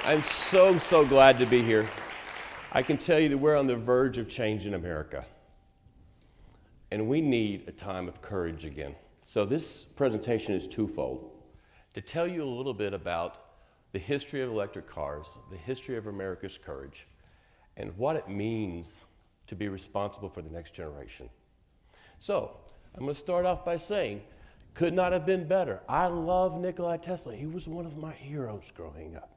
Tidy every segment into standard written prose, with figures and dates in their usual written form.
I'm so glad to be here. I can tell you that we're on the verge of change in America. And we need a time of courage again. So this presentation is twofold. To tell you a little bit about the history of electric cars, the history of America's courage, and what it means to be responsible for the next generation. So I'm going to start off by saying, could not have been better. I love Nikola Tesla. He was one of my heroes growing up.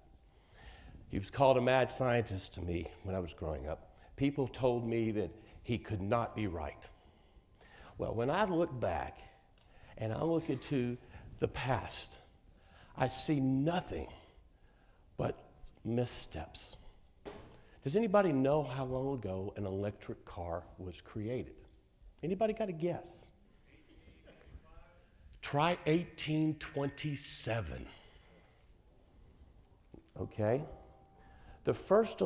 He was called a mad scientist to me when I was growing up. People told me that he could not be right. Well, when I look back and I look into the past, I see nothing but missteps. Does anybody know how long ago an electric car was created? Anybody got a guess? Try 1827. Okay? The first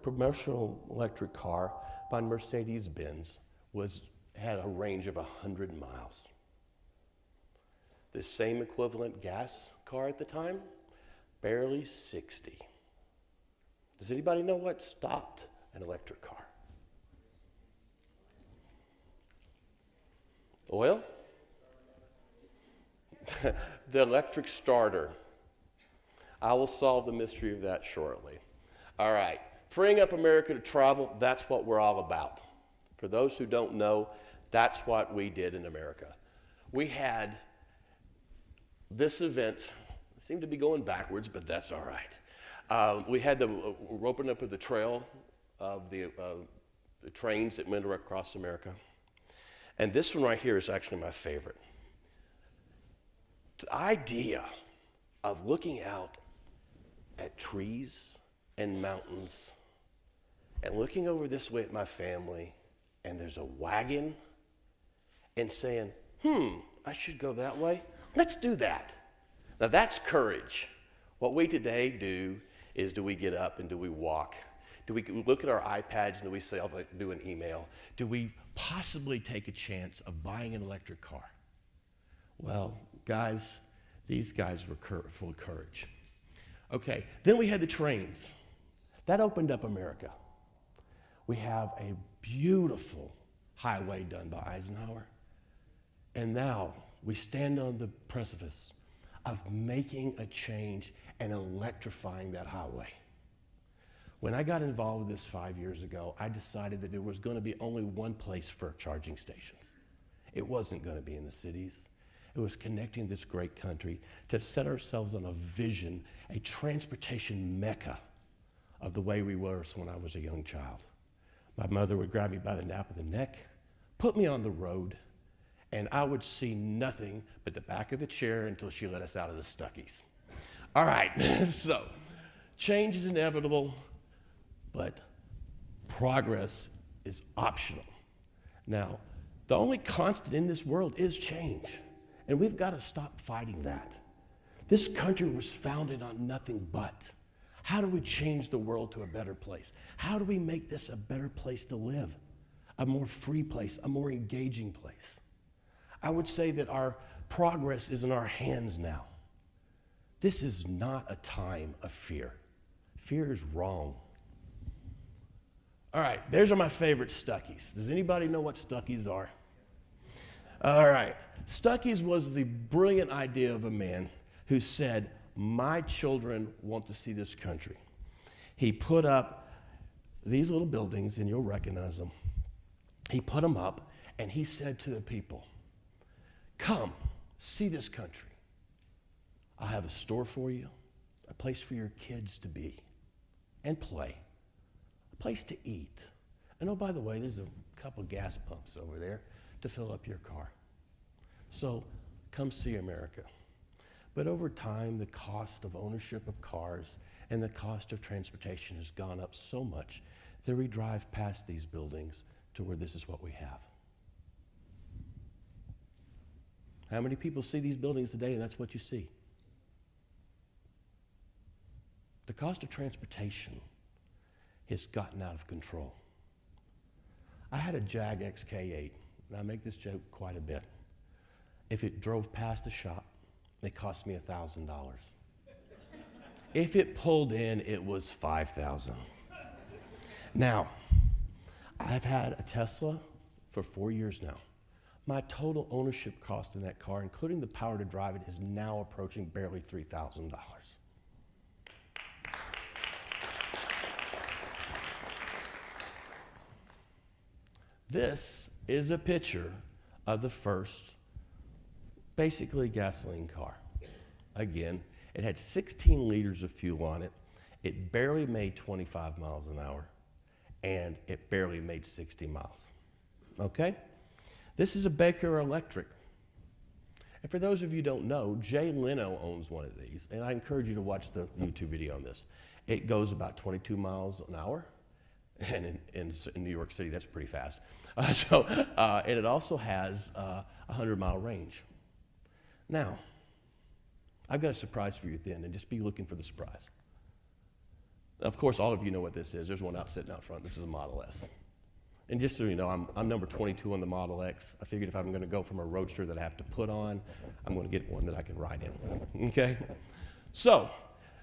commercial electric car by Mercedes-Benz had a range of 100 miles. The same equivalent gas car at the time, barely 60. Does anybody know what stopped an electric car? Oil? The electric starter. I will solve the mystery of that shortly. All right, freeing up America to travel, that's what we're all about. For those who don't know, that's what we did in America. We had this event, it seemed to be going backwards, but that's all right. We had the opening up of the trail of the trains that went across America. And this one right here is actually my favorite. The idea of looking out at trees and mountains and looking over this way at my family, and there's a wagon, and saying, I should go that way. Let's do that. Now that's courage. What we today do is, do we get up and do we walk? Do we look at our iPads and do we say, I'll do an email? Do we possibly take a chance of buying an electric car? Well, guys, these guys were full of courage. Okay, then we had the trains. That opened up America. We have a beautiful highway done by Eisenhower. And now we stand on the precipice of making a change and electrifying that highway. When I got involved with this 5 years ago, I decided that there was going to be only one place for charging stations. It wasn't going to be in the cities. It was connecting this great country to set ourselves on a vision, a transportation mecca of the way we were when I was a young child. My mother would grab me by the nape of the neck, put me on the road, and I would see nothing but the back of the chair until she let us out of the Stuckies. All right, so change is inevitable, but progress is optional. Now, the only constant in this world is change, and we've got to stop fighting that. This country was founded on nothing but. How do we change the world to a better place? How do we make this a better place to live? A more free place, a more engaging place? I would say that our progress is in our hands now. This is not a time of fear. Fear is wrong. All right, those are my favorite Stuckies. Does anybody know what Stuckies are? All right, Stuckies was the brilliant idea of a man who said, my children want to see this country. He put up these little buildings, and you'll recognize them. He put them up, and he said to the people, come, see this country. I have a store for you, a place for your kids to be and play, a place to eat. And oh, by the way, there's a couple gas pumps over there to fill up your car. So come see America. But over time, the cost of ownership of cars and the cost of transportation has gone up so much that we drive past these buildings to where this is what we have. How many people see these buildings today and that's what you see? The cost of transportation has gotten out of control. I had a Jag XK8, and I make this joke quite a bit. If it drove past the shop, it cost me $1,000. If it pulled in, it was 5,000. Now, I've had a Tesla for 4 years now. My total ownership cost in that car, including the power to drive it, is now approaching barely $3,000. This is a picture of the first, basically gasoline car. Again, it had 16 liters of fuel on it. It barely made 25 miles an hour, and it barely made 60 miles. Okay? This is a Baker Electric. And for those of you who don't know, Jay Leno owns one of these, and I encourage you to watch the YouTube video on this. It goes about 22 miles an hour, and in New York City, that's pretty fast. And it also has a 100-mile range. Now, I've got a surprise for you at the end, and just be looking for the surprise. Of course, all of you know what this is. There's one sitting out front. This is a Model S. And just so you know, I'm number 22 on the Model X. I figured if I'm going to go from a Roadster that I have to put on, I'm going to get one that I can ride in. Okay? So,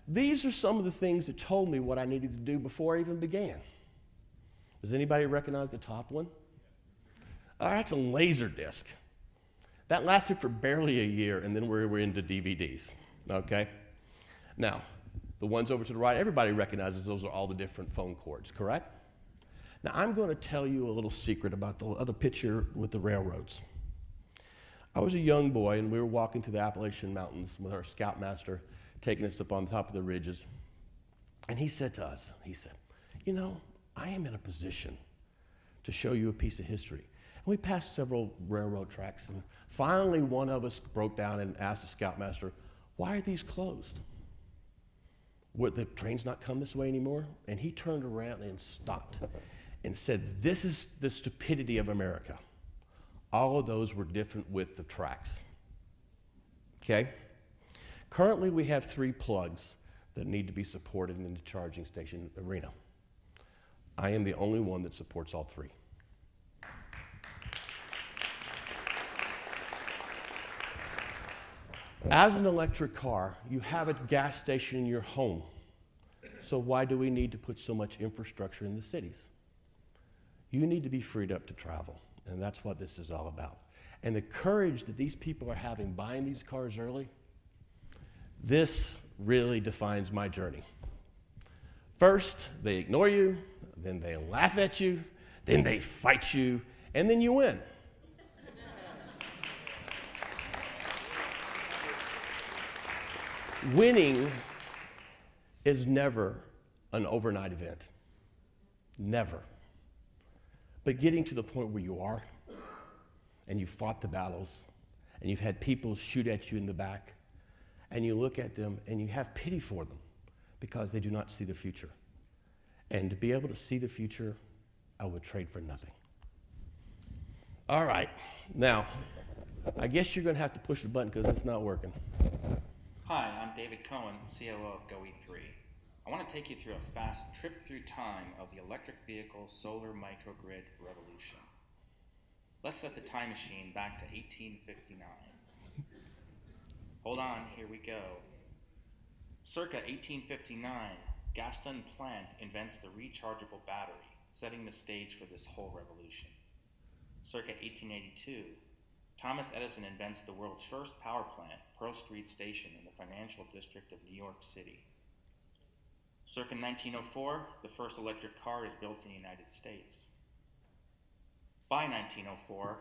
these are some of the things that told me what I needed to do before I even began. Does anybody recognize the top one? That's a laser disc. That lasted for barely a year, and then we're into DVDs, okay? Now, the ones over to the right, everybody recognizes those are all the different phone cords, correct? Now, I'm going to tell you a little secret about the other picture with the railroads. I was a young boy, and we were walking through the Appalachian Mountains with our scoutmaster taking us up on the top of the ridges. And he said to us, you know, I am in a position to show you a piece of history. And we passed several railroad tracks, and finally one of us broke down and asked the scoutmaster, why are these closed? Would the trains not come this way anymore? And he turned around and stopped and said, this is the stupidity of America. All of those were different width of tracks. Okay? Currently, we have 3 plugs that need to be supported in the charging station arena. I am the only one that supports all 3. As an electric car, you have a gas station in your home. So why do we need to put so much infrastructure in the cities? You need to be freed up to travel, and that's what this is all about. And the courage that these people are having buying these cars early, this really defines my journey. First, they ignore you, then they laugh at you, then they fight you, and then you win. Winning is never an overnight event. Never. But getting to the point where you are, and you've fought the battles, and you've had people shoot at you in the back, and you look at them and you have pity for them because they do not see the future. And to be able to see the future, I would trade for nothing. All right. Now, I guess you're going to have to push the button because it's not working. Hi, I'm David Cohen, COO of GoE3. I want to take you through a fast trip through time of the electric vehicle solar microgrid revolution. Let's set the time machine back to 1859. Hold on, here we go. Circa 1859, Gaston Plant invents the rechargeable battery, setting the stage for this whole revolution. Circa 1882, Thomas Edison invents the world's first power plant, Pearl Street Station, in the financial district of New York City. Circa 1904, the first electric car is built in the United States. By 1904,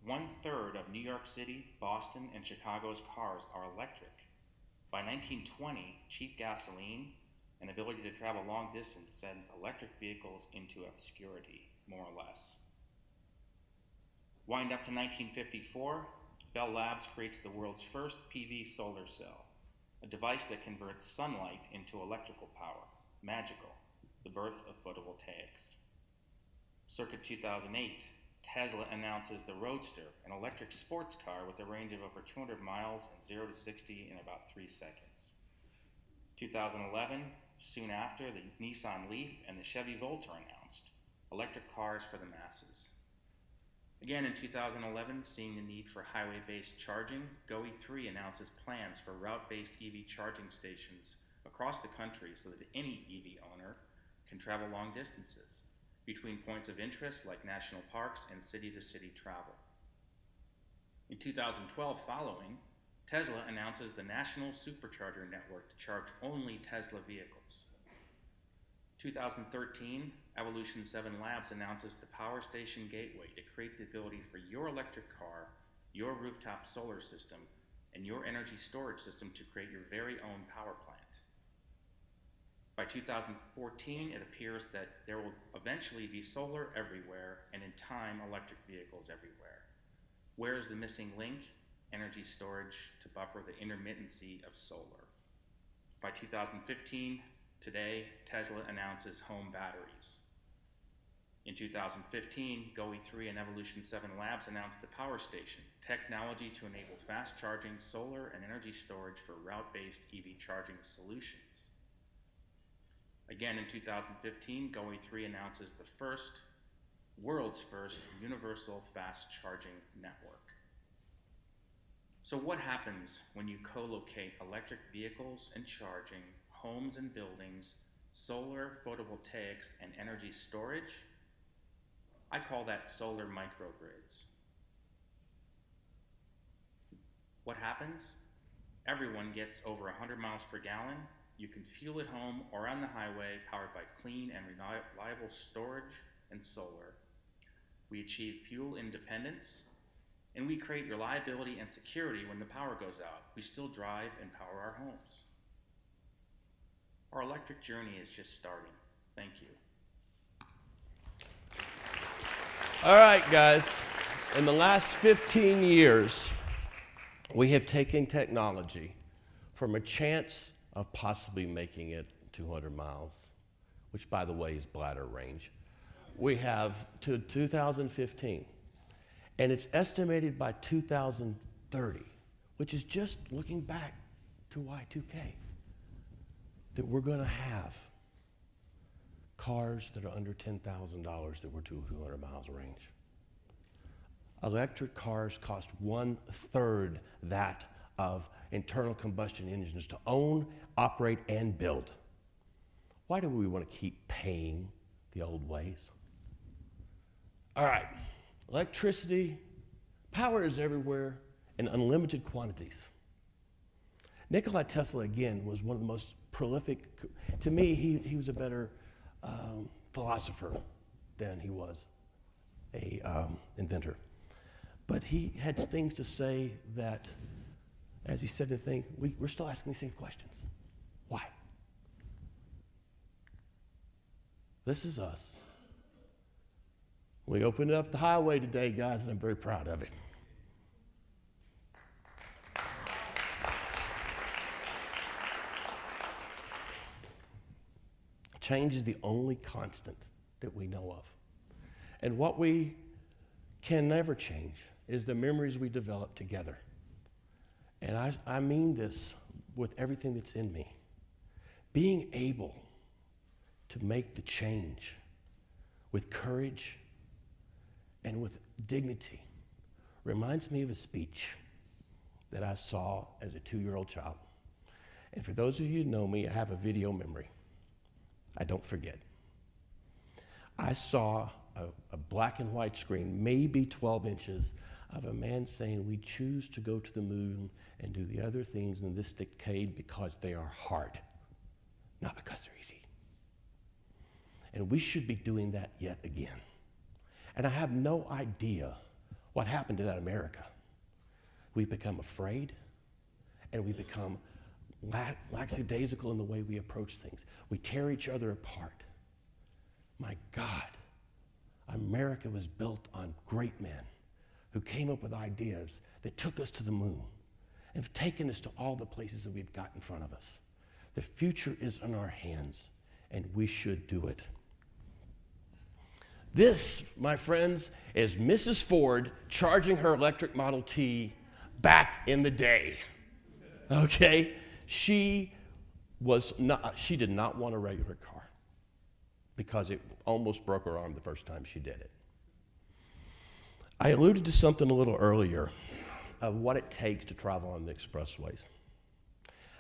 1/3 of New York City, Boston, and Chicago's cars are electric. By 1920, cheap gasoline and ability to travel long distance sends electric vehicles into obscurity, more or less. Wind up to 1954, Bell Labs creates the world's first PV solar cell, a device that converts sunlight into electrical power. Magical, the birth of photovoltaics. Circa 2008, Tesla announces the Roadster, an electric sports car with a range of over 200 miles and 0 to 60 in about 3 seconds. 2011, soon after, the Nissan Leaf and the Chevy Volt are announced, electric cars for the masses. Again in 2011, seeing the need for highway-based charging, GoE3 announces plans for route-based EV charging stations across the country so that any EV owner can travel long distances between points of interest like national parks and city-to-city travel. In 2012 following, Tesla announces the National Supercharger Network to charge only Tesla vehicles. 2013, Evolution 7 Labs announces the Power Station Gateway to create the ability for your electric car, your rooftop solar system, and your energy storage system to create your very own power plant. By 2014, it appears that there will eventually be solar everywhere, and in time, electric vehicles everywhere. Where is the missing link? Energy storage to buffer the intermittency of solar. By 2015, today, Tesla announces home batteries. In 2015, GOE3 and Evolution 7 Labs announced the Power Station, technology to enable fast charging solar and energy storage for route-based EV charging solutions. Again, in 2015, GOE3 announces the world's first universal fast charging network. So what happens when you co-locate electric vehicles and charging, homes and buildings, solar, photovoltaics, and energy storage? I call that solar microgrids. What happens? Everyone gets over 100 miles per gallon. You can fuel at home or on the highway, powered by clean and reliable storage and solar. We achieve fuel independence, and we create reliability and security when the power goes out. We still drive and power our homes. Our electric journey is just starting. Thank you. All right, guys. In the last 15 years, we have taken technology from a chance of possibly making it 200 miles, which, by the way, is bladder range. We have to 2015, and it's estimated by 2030, which is just looking back to Y2K, that we're going to have cars that are under $10,000 that were 200 miles range. Electric cars cost 1/3 that of internal combustion engines to own, operate, and build. Why do we want to keep paying the old ways? All right, electricity, power is everywhere in unlimited quantities. Nikola Tesla, again, was one of the most prolific. To me, he was a better philosopher than he was a inventor. But he had things to say that, as he said the thing, we're still asking the same questions. Why? This is us. We opened up the highway today, guys, and I'm very proud of it. Change is the only constant that we know of. And what we can never change is the memories we develop together. And I mean this with everything that's in me. Being able to make the change with courage and with dignity reminds me of a speech that I saw as a 2-year-old child. And for those of you who know me, I have a video memory. I don't forget. I saw a black and white screen, maybe 12 inches, of a man saying, we choose to go to the moon and do the other things in this decade because they are hard, not because they're easy. And we should be doing that yet again. And I have no idea what happened to that America. We've become afraid, and we become lackadaisical in the way we approach things. We tear each other apart. My God, America was built on great men who came up with ideas that took us to the moon and have taken us to all the places that we've got in front of us. The future is in our hands, and we should do it. This, my friends, is Mrs. Ford charging her electric Model T back in the day. Okay? She did not want a regular car because it almost broke her arm the first time she did it. I alluded to something a little earlier of what it takes to travel on the expressways.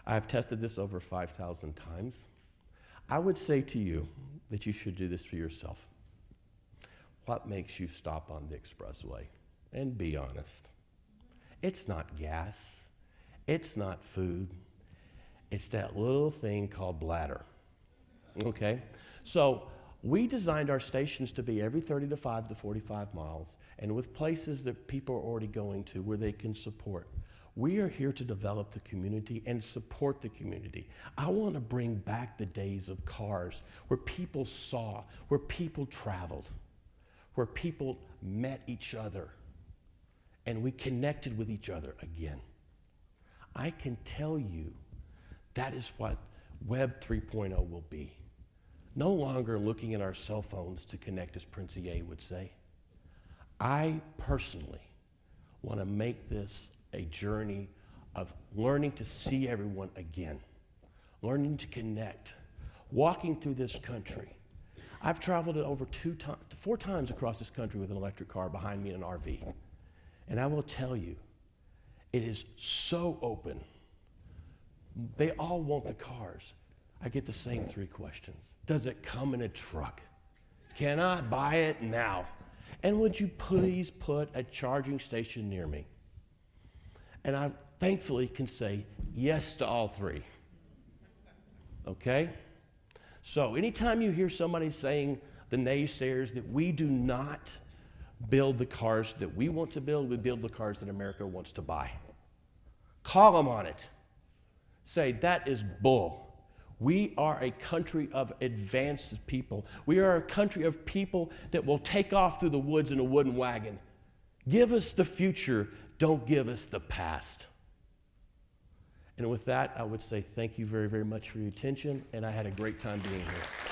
I've tested this over 5,000 times. I would say to you that you should do this for yourself. What makes you stop on the expressway? And be honest. It's not gas. It's not food. It's that little thing called bladder. Okay? So we designed our stations to be every 35 to 45 miles and with places that people are already going to where they can support. We are here to develop the community and support the community. I want to bring back the days of cars where people saw, where people traveled, where people met each other, and we connected with each other again. I can tell you that is what Web 3.0 will be. No longer looking at our cell phones to connect, as Prince EA would say. I personally want to make this a journey of learning to see everyone again, learning to connect, walking through this country. I've traveled over 4 times across this country with an electric car behind me in an RV. And I will tell you, it is so open. They all want the cars. I get the same 3 questions. Does it come in a truck? Can I buy it now? And would you please put a charging station near me? And I thankfully can say yes to all 3. Okay? So anytime you hear somebody saying, the naysayers, that we do not build the cars that we want to build, we build the cars that America wants to buy. Call them on it. Say, that is bull. We are a country of advanced people. We are a country of people that will take off through the woods in a wooden wagon. Give us the future, don't give us the past. And with that, I would say thank you very, very much for your attention, and I had a great time being here.